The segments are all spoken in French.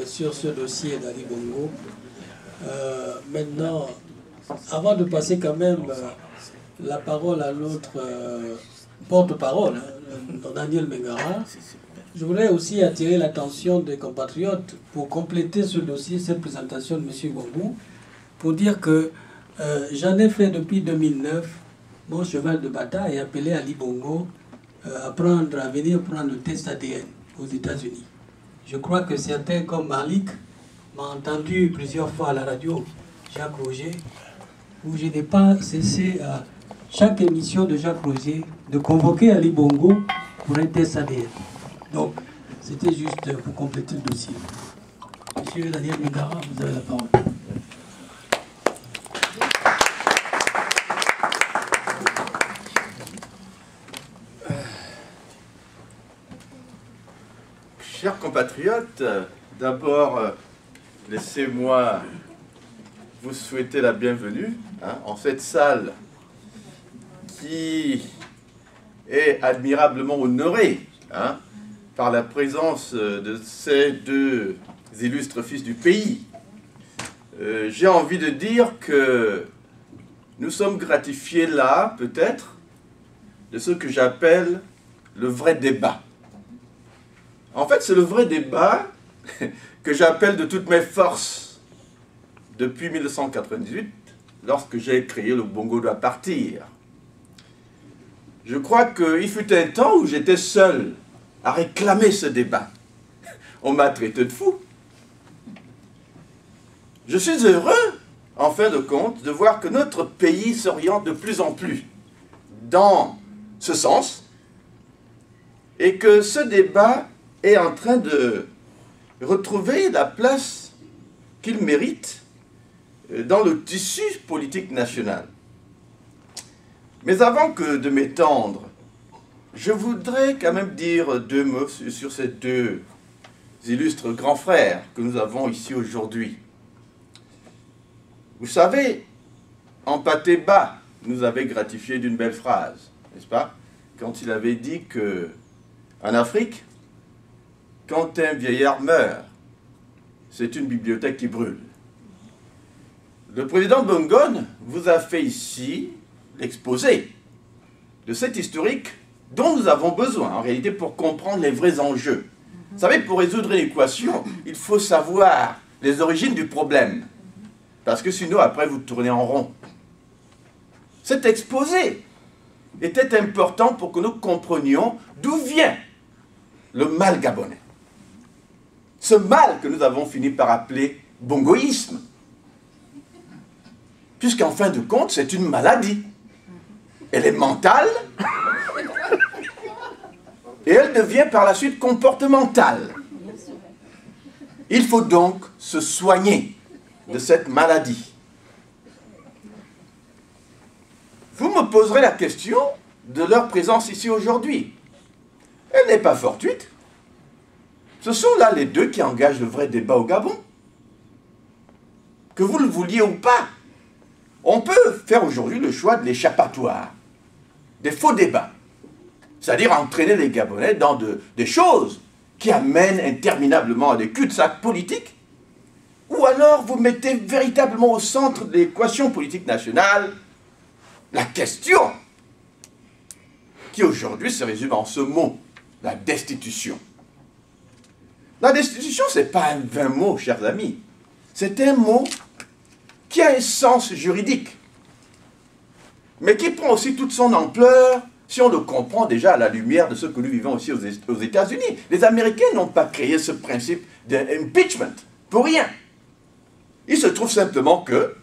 Sur ce dossier d'Ali Bongo. Maintenant, avant de passer quand même la parole à notre porte-parole, Daniel Mengara, je voudrais aussi attirer l'attention des compatriotes pour compléter ce dossier, cette présentation de M. Bongo, pour dire que j'en ai fait depuis 2009 mon cheval de bataille et appelé Ali Bongo à venir prendre le test ADN aux États-Unis. Je crois que certains comme Malik m'ont entendu plusieurs fois à la radio, Jacques Roger, où je n'ai pas cessé à chaque émission de Jacques Roger de convoquer Ali Bongo pour un test ADN. Donc, c'était juste pour compléter le dossier. Monsieur Daniel Mengara, vous avez la parole. Chers compatriotes, d'abord, laissez-moi vous souhaiter la bienvenue en cette salle qui est admirablement honorée par la présence de ces deux illustres fils du pays. J'ai envie de dire que nous sommes gratifiés là, peut-être, de ce que j'appelle le vrai débat. En fait, c'est le vrai débat que j'appelle de toutes mes forces depuis 1998, lorsque j'ai créé le Bongo doit partir. Je crois qu'il fut un temps où j'étais seul à réclamer ce débat. On m'a traité de fou. Je suis heureux, en fin de compte, de voir que notre pays s'oriente de plus en plus dans ce sens et que ce débat est en train de retrouver la place qu'il mérite dans le tissu politique national. Mais avant que de m'étendre, je voudrais quand même dire deux mots sur ces deux illustres grands frères que nous avons ici aujourd'hui. Vous savez, Mpaté-Ba nous avait gratifié d'une belle phrase, n'est-ce pas? Quand il avait dit que, en Afrique, quand un vieillard meurt, c'est une bibliothèque qui brûle. Le président Bongo vous a fait ici l'exposé de cet historique dont nous avons besoin, en réalité, pour comprendre les vrais enjeux. Vous savez, pour résoudre une équation, il faut savoir les origines du problème. Parce que sinon, après, vous tournez en rond. Cet exposé était important pour que nous comprenions d'où vient le mal gabonais. Ce mal que nous avons fini par appeler bongoïsme. Puisqu'en fin de compte, c'est une maladie. Elle est mentale et elle devient par la suite comportementale. Il faut donc se soigner de cette maladie. Vous me poserez la question de leur présence ici aujourd'hui. Elle n'est pas fortuite. Ce sont là les deux qui engagent le vrai débat au Gabon. Que vous le vouliez ou pas, on peut faire aujourd'hui le choix de l'échappatoire, des faux débats. C'est-à-dire entraîner les Gabonais dans des choses qui amènent interminablement à des cul-de-sac politiques. Ou alors vous mettez véritablement au centre de l'équation politique nationale la question qui aujourd'hui se résume en ce mot, la destitution. La destitution, ce n'est pas un vain mot, chers amis. C'est un mot qui a un sens juridique, mais qui prend aussi toute son ampleur si on le comprend déjà à la lumière de ce que nous vivons aussi aux États-Unis. Les Américains n'ont pas créé ce principe d'impeachment pour rien. Il se trouve simplement que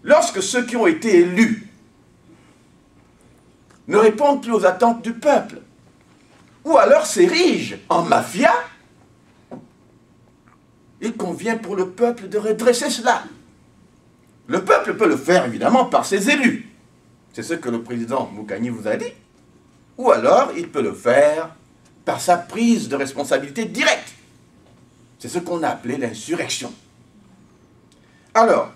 lorsque ceux qui ont été élus ne répondent plus aux attentes du peuple, ou alors s'érigent en mafia, il convient pour le peuple de redresser cela. Le peuple peut le faire évidemment par ses élus. C'est ce que le président Moukani vous a dit. Ou alors il peut le faire par sa prise de responsabilité directe. C'est ce qu'on a appelé l'insurrection. Alors,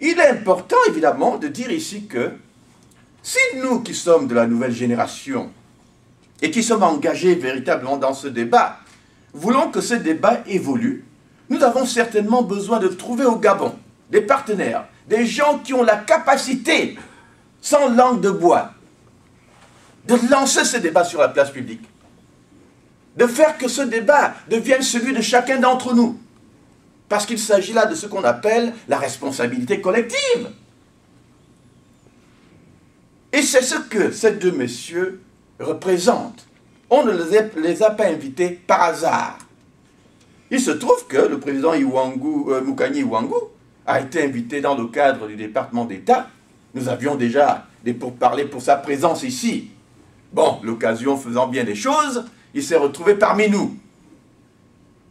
il est important évidemment de dire ici que si nous qui sommes de la nouvelle génération et qui sommes engagés véritablement dans ce débat, voulons que ce débat évolue, nous avons certainement besoin de trouver au Gabon des partenaires, des gens qui ont la capacité, sans langue de bois, de lancer ce débat sur la place publique, de faire que ce débat devienne celui de chacun d'entre nous. Parce qu'il s'agit là de ce qu'on appelle la responsabilité collective. Et c'est ce que ces deux messieurs représentent. On ne les a pas invités par hasard. Il se trouve que le président Mukanye Iwangu a été invité dans le cadre du département d'État. Nous avions déjà des pourparlers pour sa présence ici. Bon, l'occasion faisant bien les choses, il s'est retrouvé parmi nous.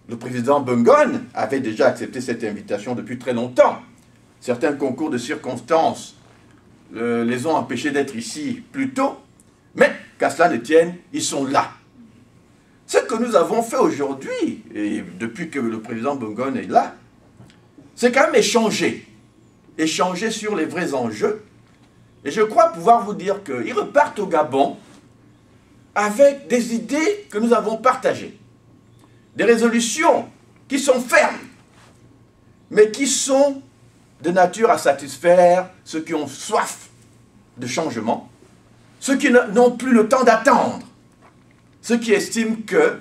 Le président Bungon avait déjà accepté cette invitation depuis très longtemps. Certains concours de circonstances les ont empêchés d'être ici plus tôt, mais qu'à cela ne tienne, ils sont là. Ce que nous avons fait aujourd'hui, et depuis que le président Bungon est là, c'est quand même échanger. Échanger sur les vrais enjeux. Et je crois pouvoir vous dire qu'ils repartent au Gabon avec des idées que nous avons partagées. Des résolutions qui sont fermes, mais qui sont de nature à satisfaire ceux qui ont soif de changement, ceux qui n'ont plus le temps d'attendre, ceux qui estiment que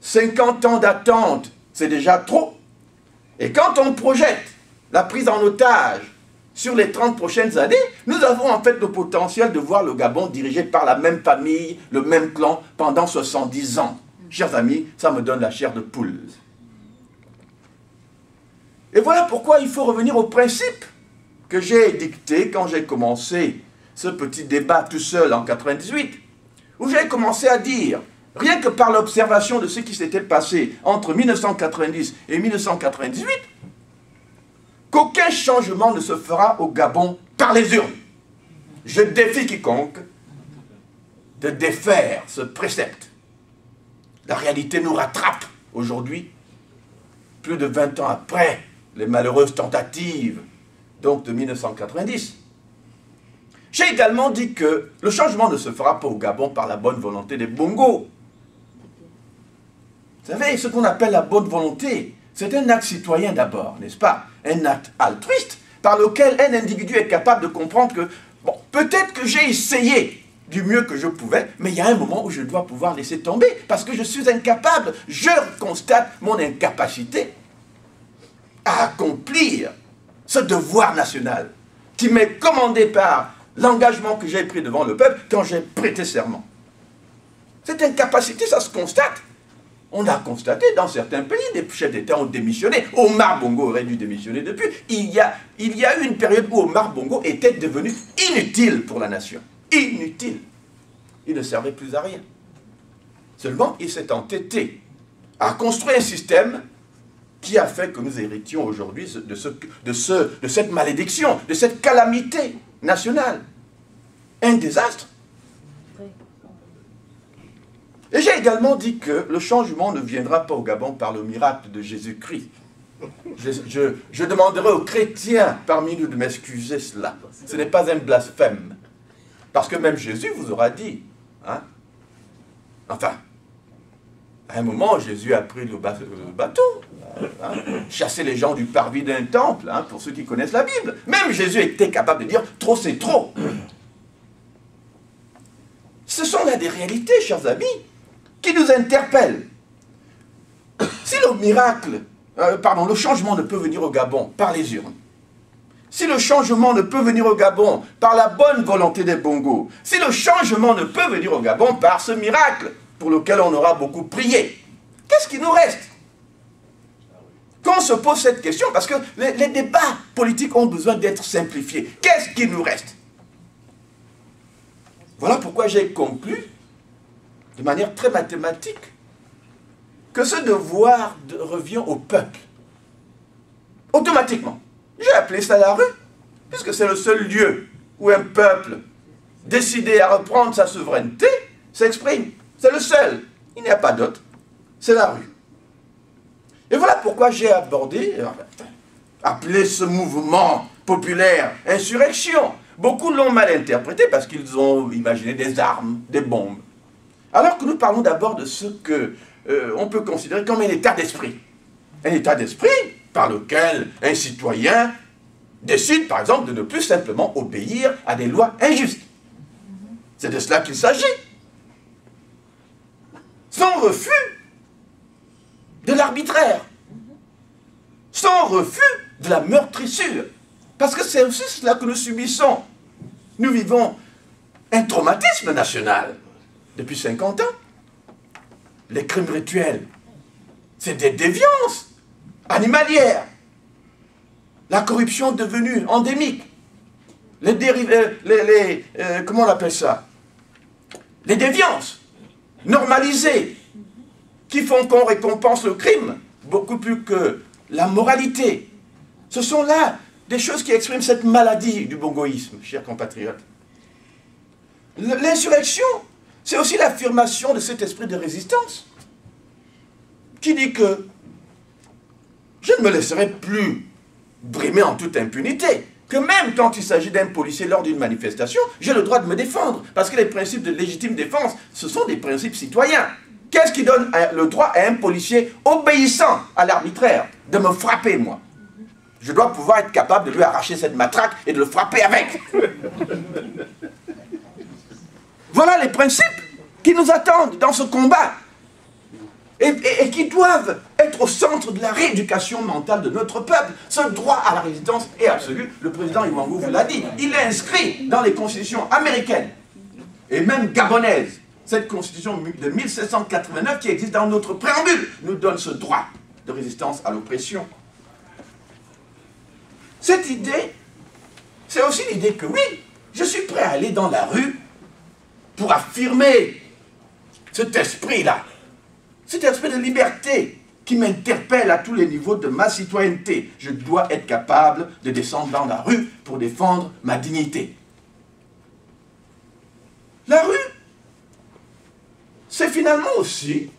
50 ans d'attente, c'est déjà trop. Et quand on projette la prise en otage sur les 30 prochaines années, nous avons en fait le potentiel de voir le Gabon dirigé par la même famille, le même clan, pendant 70 ans. Chers amis, ça me donne la chair de poule. Et voilà pourquoi il faut revenir au principe que j'ai dicté quand j'ai commencé ce petit débat tout seul en 98, où j'ai commencé à dire, rien que par l'observation de ce qui s'était passé entre 1990 et 1998, qu'aucun changement ne se fera au Gabon par les urnes. Je défie quiconque de défaire ce précepte. La réalité nous rattrape aujourd'hui, plus de 20 ans après les malheureuses tentatives donc de 1990. J'ai également dit que le changement ne se fera pas au Gabon par la bonne volonté des Bongo. Vous savez, ce qu'on appelle la bonne volonté, c'est un acte citoyen d'abord, n'est-ce pas? Un acte altruiste par lequel un individu est capable de comprendre que, bon, peut-être que j'ai essayé du mieux que je pouvais, mais il y a un moment où je dois pouvoir laisser tomber parce que je suis incapable. Je constate mon incapacité à accomplir ce devoir national qui m'est commandé par l'engagement que j'ai pris devant le peuple quand j'ai prêté serment. Cette incapacité, ça se constate. On a constaté dans certains pays, des chefs d'État ont démissionné. Omar Bongo aurait dû démissionner depuis. Il y a eu une période où Omar Bongo était devenu inutile pour la nation. Inutile. Il ne servait plus à rien. Seulement, il s'est entêté à construire un système qui a fait que nous héritions aujourd'hui de cette malédiction, de cette calamité nationale. Un désastre. Et j'ai également dit que le changement ne viendra pas au Gabon par le miracle de Jésus-Christ. Je demanderai aux chrétiens parmi nous de m'excuser cela. Ce n'est pas un blasphème. Parce que même Jésus vous aura dit, hein, enfin, à un moment, Jésus a pris le bateau, hein, chasser les gens du parvis d'un temple, hein, pour ceux qui connaissent la Bible. Même Jésus était capable de dire, trop c'est trop. Ce sont là des réalités, chers amis, qui nous interpellent. Si le miracle, le changement ne peut venir au Gabon par les urnes, si le changement ne peut venir au Gabon par la bonne volonté des Bongo, si le changement ne peut venir au Gabon par ce miracle pour lequel on aura beaucoup prié, qu'est-ce qui nous reste? Quand on se pose cette question, parce que les débats politiques ont besoin d'être simplifiés, qu'est-ce qui nous reste? Voilà pourquoi j'ai conclu, de manière très mathématique, que ce devoir revient au peuple. Automatiquement. J'ai appelé ça la rue, puisque c'est le seul lieu où un peuple décidé à reprendre sa souveraineté s'exprime. C'est le seul. Il n'y a pas d'autre. C'est la rue. Et voilà pourquoi j'ai appelé ce mouvement populaire insurrection. Beaucoup l'ont mal interprété parce qu'ils ont imaginé des armes, des bombes. Alors que nous parlons d'abord de ce que on peut considérer comme un état d'esprit. un état d'esprit par lequel un citoyen décide, par exemple, de ne plus simplement obéir à des lois injustes. C'est de cela qu'il s'agit. Sans refus de l'arbitraire, sans refus de la meurtrissure. Parce que c'est aussi cela que nous subissons. Nous vivons un traumatisme national depuis 50 ans. Les crimes rituels, c'est des déviances animalières. La corruption devenue endémique. Les dérivés, comment on appelle ça? Les déviances normalisées qui font qu'on récompense le crime beaucoup plus que la moralité. Ce sont là des choses qui expriment cette maladie du bongoïsme, chers compatriotes. L'insurrection, c'est aussi l'affirmation de cet esprit de résistance qui dit que je ne me laisserai plus brimer en toute impunité, que même quand il s'agit d'un policier lors d'une manifestation, j'ai le droit de me défendre, parce que les principes de légitime défense, ce sont des principes citoyens. Qu'est-ce qui donne le droit à un policier obéissant à l'arbitraire de me frapper, moi? Je dois pouvoir être capable de lui arracher cette matraque et de le frapper avec. Voilà les principes qui nous attendent dans ce combat et qui doivent être au centre de la rééducation mentale de notre peuple. Ce droit à la résistance est absolu. Le président Iwangu vous l'a dit. Il est inscrit dans les constitutions américaines et même gabonaises. Cette constitution de 1789 qui existe dans notre préambule nous donne ce droit de résistance à l'oppression. Cette idée, c'est aussi l'idée que oui, je suis prêt à aller dans la rue pour affirmer cet esprit-là, cet esprit de liberté qui m'interpelle à tous les niveaux de ma citoyenneté. Je dois être capable de descendre dans la rue pour défendre ma dignité. La rue, c'est finalement aussi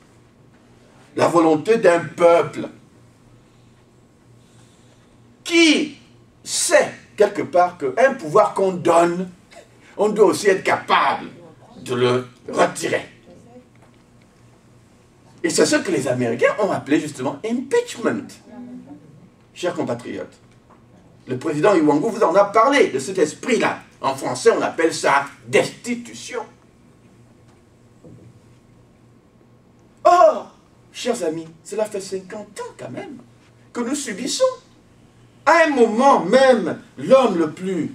la volonté d'un peuple qui sait quelque part qu'un pouvoir qu'on donne, on doit aussi être capable de le retirer. Et c'est ce que les Américains ont appelé justement impeachment. Chers compatriotes, le président Iwangu vous en a parlé de cet esprit-là. En français, on appelle ça destitution. Or, chers amis, cela fait 50 ans quand même que nous subissons. À un moment même, l'homme le plus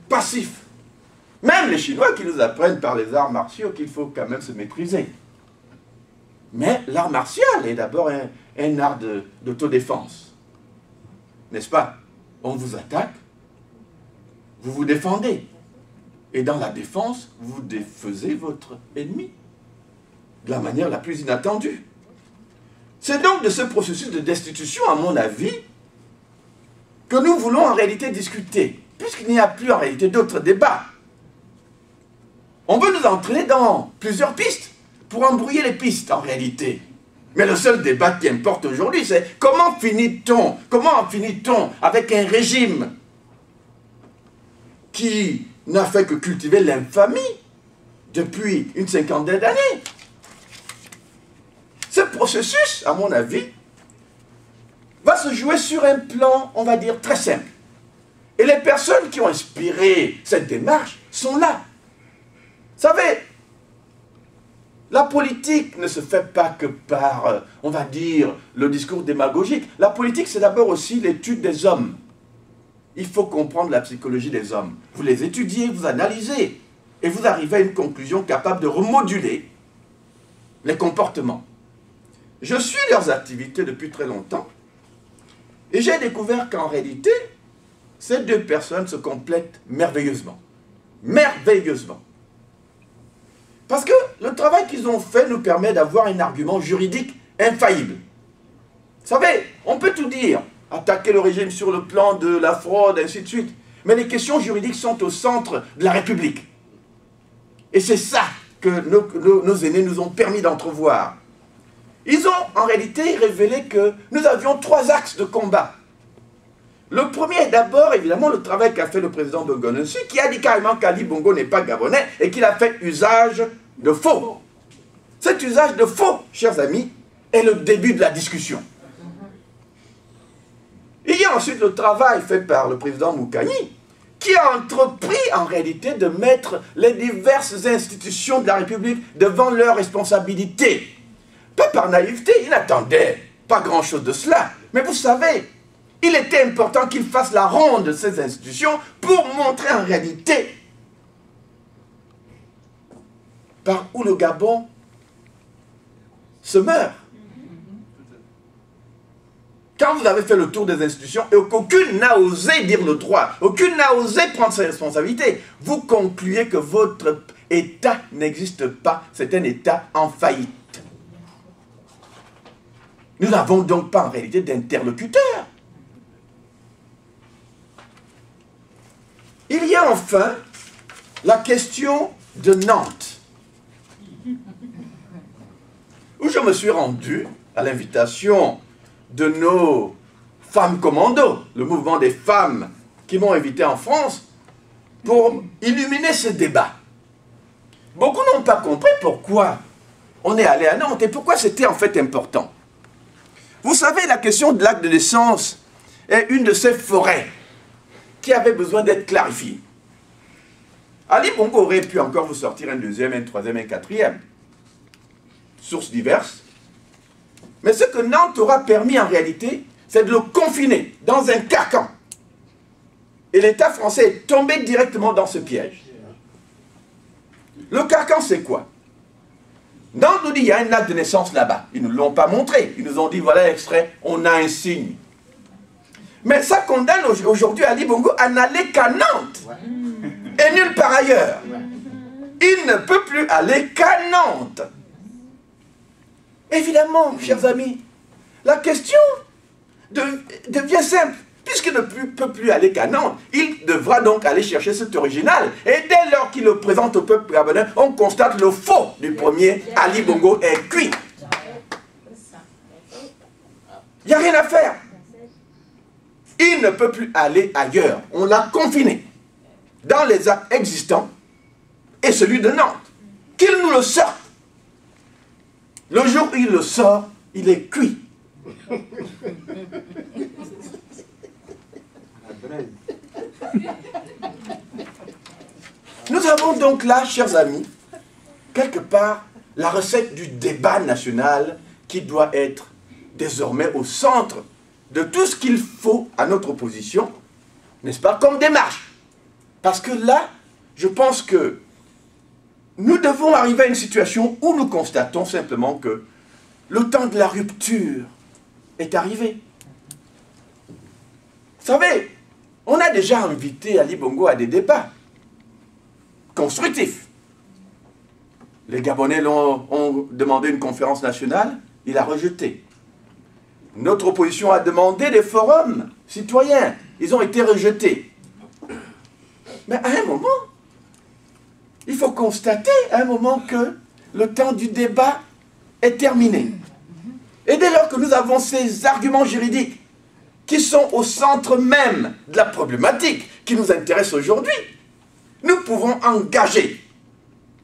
passif, même les Chinois qui nous apprennent par les arts martiaux qu'il faut quand même se maîtriser. Mais l'art martial est d'abord un art d'autodéfense. N'est-ce pas? On vous attaque, vous vous défendez. Et dans la défense, vous défaisez votre ennemi de la manière la plus inattendue. C'est donc de ce processus de destitution, à mon avis, que nous voulons en réalité discuter, puisqu'il n'y a plus en réalité d'autres débats. On veut nous entraîner dans plusieurs pistes, pour embrouiller les pistes en réalité. Mais le seul débat qui importe aujourd'hui, c'est comment finit-on avec un régime qui n'a fait que cultiver l'infamie depuis une cinquantaine d'années. Ce processus, à mon avis, va se jouer sur un plan, on va dire, très simple. Et les personnes qui ont inspiré cette démarche sont là. Vous savez, la politique ne se fait pas que par, on va dire, le discours démagogique. La politique, c'est d'abord aussi l'étude des hommes. Il faut comprendre la psychologie des hommes. Vous les étudiez, vous analysez, et vous arrivez à une conclusion capable de remoduler les comportements. Je suis leurs activités depuis très longtemps, et j'ai découvert qu'en réalité, ces deux personnes se complètent merveilleusement. Merveilleusement. Parce que le travail qu'ils ont fait nous permet d'avoir un argument juridique infaillible. Vous savez, on peut tout dire, attaquer le régime sur le plan de la fraude, ainsi de suite. Mais les questions juridiques sont au centre de la République. Et c'est ça que nos aînés nous ont permis d'entrevoir. Ils ont en réalité révélé que nous avions 3 axes de combat. Le premier est d'abord, évidemment, le travail qu'a fait le président Bongo-Nonsu, qui a dit carrément qu'Ali Bongo n'est pas gabonais et qu'il a fait usage de faux. Cet usage de faux, chers amis, est le début de la discussion. ensuite le travail fait par le président Moukani, qui a entrepris en réalité de mettre les diverses institutions de la République devant leurs responsabilités. Pas par naïveté, il n'attendait pas grand-chose de cela. Mais vous savez, il était important qu'il fasse la ronde de ces institutions pour montrer en réalité par où le Gabon se meurt. Quand vous avez fait le tour des institutions et qu'aucune n'a osé dire le droit, aucune n'a osé prendre ses responsabilités, vous concluez que votre État n'existe pas, c'est un État en faillite. Nous n'avons donc pas en réalité d'interlocuteur. Il y a enfin la question de Nantes, où je me suis rendu à l'invitation de nos femmes commandos, le mouvement des femmes qui m'ont invité en France, pour illuminer ce débat. Beaucoup n'ont pas compris pourquoi on est allé à Nantes et pourquoi c'était en fait important. Vous savez, la question de l'acte de naissance est une de ces forêts qui avait besoin d'être clarifiée. Ali Bongo aurait pu encore vous sortir un deuxième, un troisième, un quatrième. Sources diverses. Mais ce que Nantes aura permis en réalité, c'est de le confiner dans un carcan. Et l'État français est tombé directement dans ce piège. Le carcan, c'est quoi? Nantes nous dit, il y a un acte de naissance là-bas. Ils ne nous l'ont pas montré. Ils nous ont dit, voilà l'extrait, on a un signe. Mais ça condamne aujourd'hui Ali Bongo à n'aller qu'à Nantes. Et nulle part ailleurs. Il ne peut plus aller qu'à Nantes. Évidemment, chers amis, la question devient simple. Puisqu'il ne peut plus aller qu'à Nantes, il devra donc aller chercher cet original. Et dès lors qu'il le présente au peuple gabonais, on constate le faux du premier. Ali Bongo est cuit. Il n'y a rien à faire. Il ne peut plus aller ailleurs. On l'a confiné dans les actes existants et celui de Nantes. Qu'il nous le sorte. Le jour où il le sort, il est cuit. Nous avons donc là, chers amis, quelque part, la recette du débat national qui doit être désormais au centre de tout ce qu'il faut à notre opposition, n'est-ce pas, comme démarche. Parce que là, je pense que nous devons arriver à une situation où nous constatons simplement que le temps de la rupture est arrivé. Vous savez, on a déjà invité Ali Bongo à des débats constructifs. Les Gabonais ont demandé une conférence nationale, il a rejeté. Notre opposition a demandé des forums citoyens, ils ont été rejetés. Mais à un moment, il faut constater à un moment que le temps du débat est terminé. Et dès lors que nous avons ces arguments juridiques qui sont au centre même de la problématique qui nous intéresse aujourd'hui, nous pouvons engager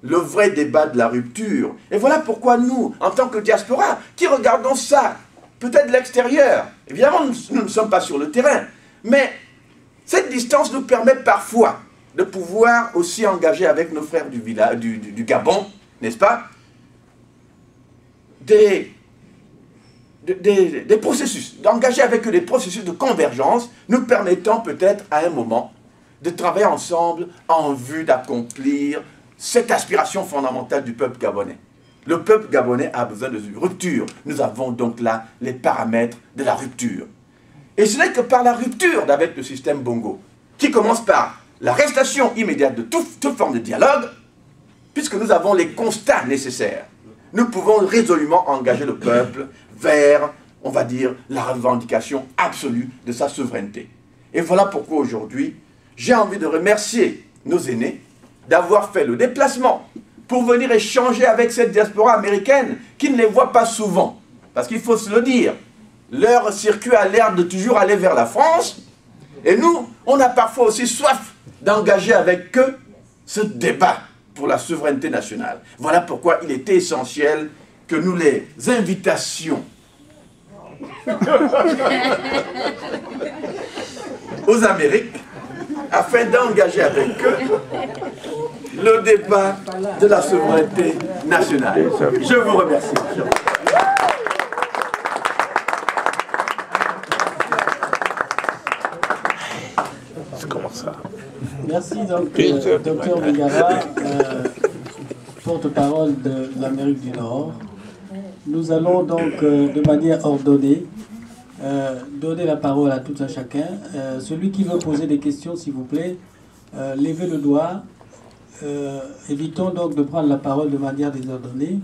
le vrai débat de la rupture. Et voilà pourquoi nous, en tant que diaspora, qui regardons ça, peut-être de l'extérieur, évidemment nous ne sommes pas sur le terrain, mais cette distance nous permet parfois de pouvoir aussi engager avec nos frères du Gabon, n'est-ce pas, des processus, d'engager avec eux des processus de convergence, nous permettant peut-être à un moment de travailler ensemble en vue d'accomplir cette aspiration fondamentale du peuple gabonais. Le peuple gabonais a besoin de rupture. Nous avons donc là les paramètres de la rupture. Et ce n'est que par la rupture avec le système Bongo, qui commence par l'arrestation immédiate de toute forme de dialogue, puisque nous avons les constats nécessaires. Nous pouvons résolument engager le peuple vers, on va dire, la revendication absolue de sa souveraineté. Et voilà pourquoi aujourd'hui, j'ai envie de remercier nos aînés d'avoir fait le déplacement pour venir échanger avec cette diaspora américaine qui ne les voit pas souvent. Parce qu'il faut se le dire, leur circuit a l'air de toujours aller vers la France, et nous, on a parfois aussi soif d'engager avec eux ce débat pour la souveraineté nationale. Voilà pourquoi il était essentiel que nous les invitassions aux Amériques afin d'engager avec eux le débat de la souveraineté nationale. Je vous remercie. Merci donc, Dr Mingara, porte-parole de l'Amérique du Nord. Nous allons donc de manière ordonnée donner la parole à tout un chacun. Celui qui veut poser des questions, s'il vous plaît, levez le doigt. Évitons donc de prendre la parole de manière désordonnée.